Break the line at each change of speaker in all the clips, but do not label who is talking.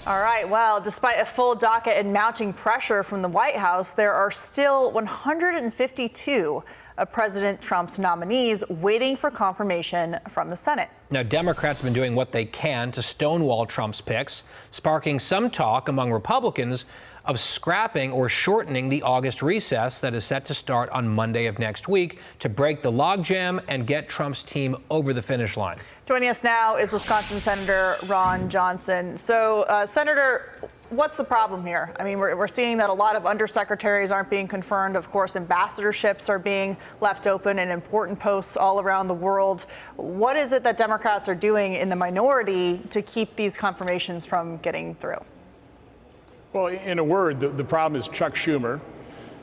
All right, well, despite a full docket and mounting pressure from the White House, there are still 152 of President Trump's nominees waiting for confirmation from the Senate.
Now, Democrats have been doing what they can to stonewall Trump's picks, sparking some talk among Republicans of scrapping or shortening the August recess that is set to start on Monday of next week to break the logjam and get Trump's team over the finish line.
Joining us now is Wisconsin Senator Ron Johnson. So, Senator, what's the problem here? I mean, we're seeing that a lot of undersecretaries aren't being confirmed. Of course, ambassadorships are being left open in important posts all around the world. What is it that Democrats are doing in the minority to keep these confirmations from getting through?
Well, in a word, the problem is Chuck Schumer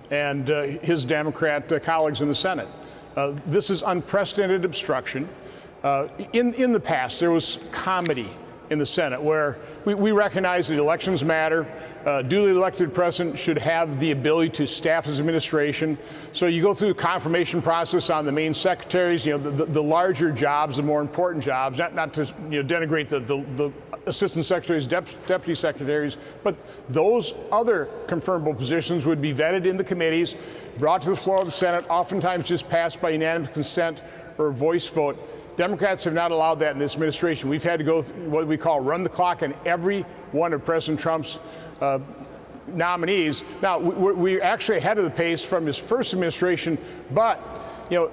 and his Democrat colleagues in the Senate. This is unprecedented obstruction. In the past, there was comedy in the Senate where we recognize that elections matter. Duly elected president should have the ability to staff his administration. So you go through the confirmation process on the main secretaries, the larger jobs, the more important jobs, not to denigrate the assistant secretaries, deputy secretaries, but those other confirmable positions would be vetted in the committees, brought to the floor of the Senate, oftentimes just passed by unanimous consent or a voice vote. Democrats have not allowed that in this administration. We've had to go through what we call run the clock on every one of President Trump's nominees. Now, we're actually ahead of the pace from his first administration, but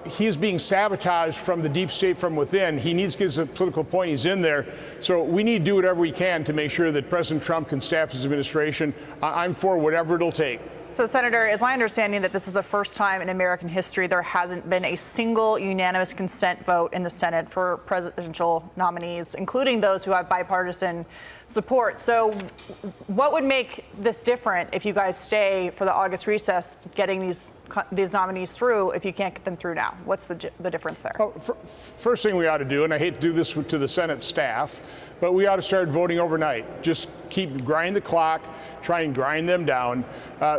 he's being sabotaged from the deep state from within. He needs to get his political point. He's in there. So we need to do whatever we can to make sure that President Trump can staff his administration. I'm for whatever it'll take.
So, Senator, it's my understanding that this is the first time in American history there hasn't been a single unanimous consent vote in the Senate for presidential nominees, including those who have bipartisan support. So what would make this different if you guys stay for the August recess, getting these nominees through, if you can't get them through now? What's the difference there?
Well, first thing we ought to do, and I hate to do this to the Senate staff, but we ought to start voting overnight. Just keep grinding the clock, try and grind them down.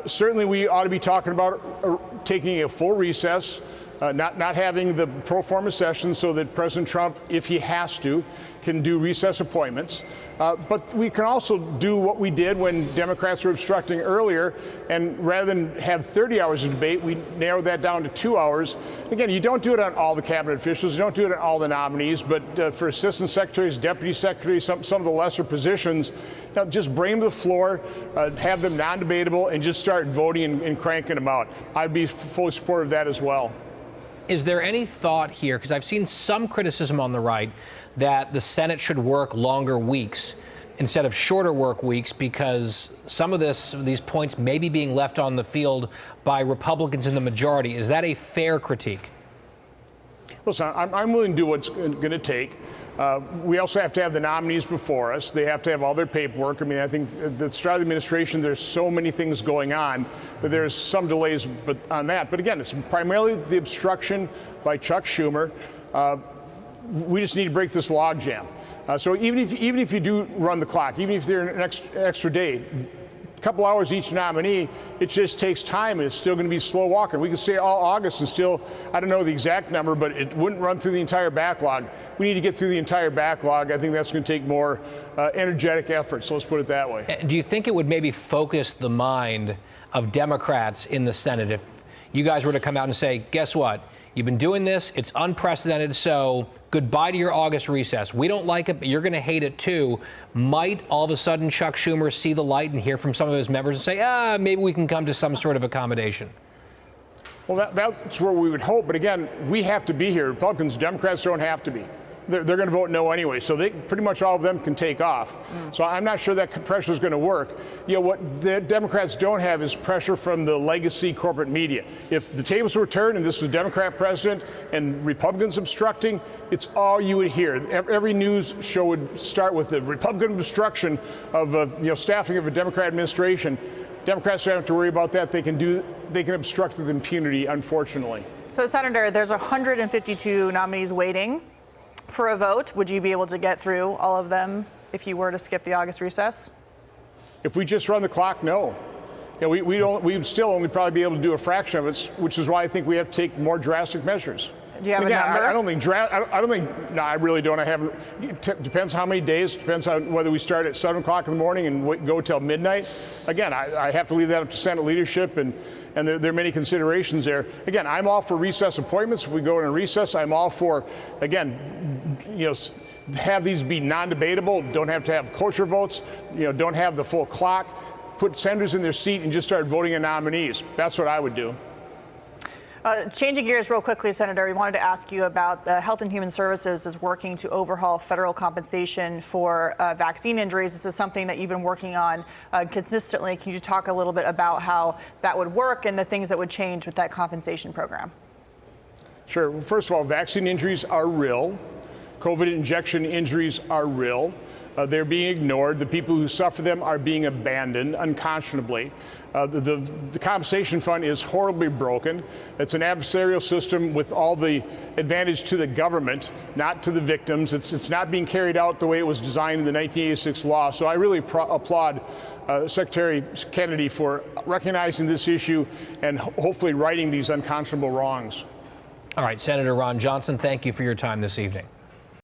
Certainly we ought to be talking about taking a full recess, not having the pro forma session so that President Trump, if he has to, can do recess appointments. But we can also do what we did when Democrats were obstructing earlier, and rather than have 30 hours of debate, we narrowed that down to 2 hours. Again, you don't do it on all the cabinet officials, you don't do it on all the nominees, but for assistant secretaries, deputy secretaries, some of the lesser positions, just bring them to the floor, have them non-debatable, and just start voting and cranking them out. I'd be fully supportive of that as well.
Is there any thought here, because I've seen some criticism on the right, that the Senate should work longer weeks instead of shorter work weeks because some of these points may be being left on the field by Republicans in the majority? Is that a fair critique?
Listen, I'm willing to do what's going to take. We also have to have the nominees before us. They have to have all their paperwork. I mean, I think the start of the administration, there's so many things going on that there's some delays on that. But again, it's primarily the obstruction by Chuck Schumer. We just need to break this logjam. So even if you do run the clock, even if they're an extra day, a couple hours each nominee, it just takes time, and it's still going to be slow walking. We can stay all August and still, I don't know the exact number, but it wouldn't run through the entire backlog. We need to get through the entire backlog. I think that's going to take more energetic effort, so let's put it that way.
Do you think it would maybe focus the mind of Democrats in the Senate if you guys were to come out and say, guess what? You've been doing this. It's unprecedented. So goodbye to your August recess. We don't like it, but you're going to hate it, too. Might all of a sudden Chuck Schumer see the light and hear from some of his members and say, maybe we can come to some sort of accommodation?
Well, that's where we would hope. But again, we have to be here. Republicans, Democrats don't have to be. They're going to vote no anyway, so they pretty much all of them can take off. So I'm not sure that pressure is going to work. What the Democrats don't have is pressure from the legacy corporate media. If the tables were turned and this was a Democrat president and Republicans obstructing, it's all you would hear. Every news show would start with the Republican obstruction of staffing of a Democrat administration. Democrats don't have to worry about that. They can obstruct with impunity, unfortunately.
So, Senator, there's 152 nominees waiting for a vote. Would you be able to get through all of them if you were to skip the August recess?
If we just run the clock, no. We'd still only probably be able to do a fraction of it, which is why I think we have to take more drastic measures.
Do you have
Again,
a number?
I don't think no, I really don't. I haven't. Depends how many days. Depends on whether we start at 7 o'clock in the morning and go till midnight. Again, I have to leave that up to Senate leadership, and there are many considerations there. Again, I'm all for recess appointments. If we go in a recess, I'm all for, again, have these be non-debatable. Don't have to have cloture votes. Don't have the full clock. Put senators in their seat and just start voting on nominees. That's what I would do.
Changing gears real quickly, Senator, we wanted to ask you about the Health and Human Services is working to overhaul federal compensation for vaccine injuries. This is something that you've been working on consistently. Can you talk a little bit about how that would work and the things that would change with that compensation program?
Sure. Well, first of all, vaccine injuries are real. COVID injection injuries are real. They're being ignored. The people who suffer them are being abandoned unconscionably. The compensation fund is horribly broken. It's an adversarial system with all the advantage to the government, not to the victims. It's not being carried out the way it was designed in the 1986 law. So I really applaud Secretary Kennedy for recognizing this issue and hopefully righting these unconscionable wrongs.
All right, Senator Ron Johnson, thank you for your time this evening.